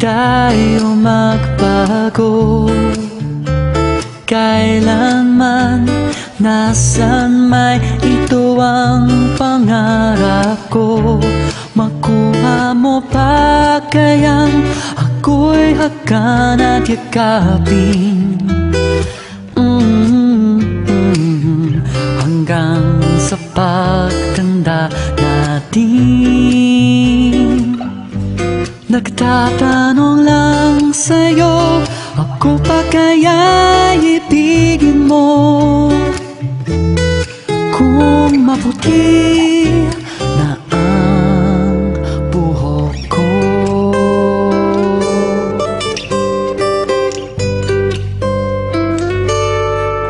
tayo magbago kailanman. Nasaan may ito ang pangarap ko. Makuha mo pa kayang ako'y hakan at yakapin hanggang sa pagtanda natin. Nagtatanong lang sa'yo, ako pa kaya ibigin mo? Kung maputi na ang buhok ko.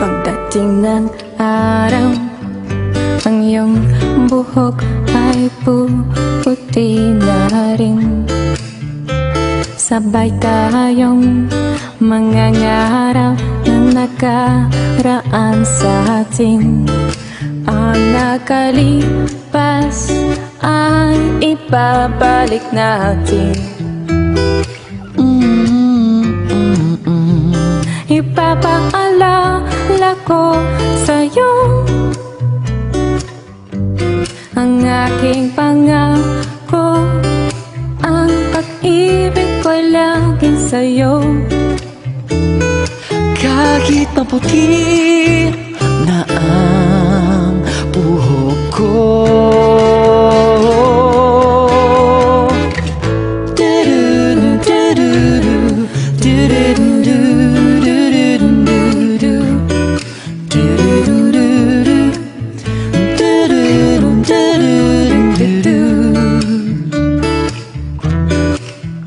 Pagdating ng araw, ang iyong buhok ay puputi na rin. Sabay tayong mangangarap na nakaraan sa atin. Ang nakalipas ay ibabalik natin. Ipapaalala ko sa'yo ang aking pangako. Ang pag-ibig ko'y laging sa'yo. Kahit maputi na ang buhok ko.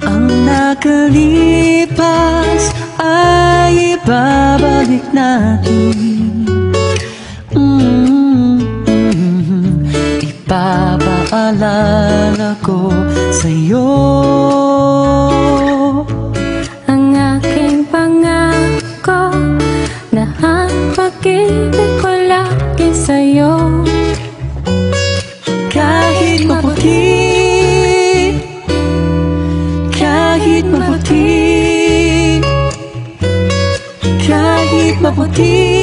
Ang nakalipas ay ibabalik natin. Ipapaalala ko sa'yo ang aking pangako na ang pag-ibig ko lagi sa'yo. kahit maputi, kahit maputi, kahit maputi.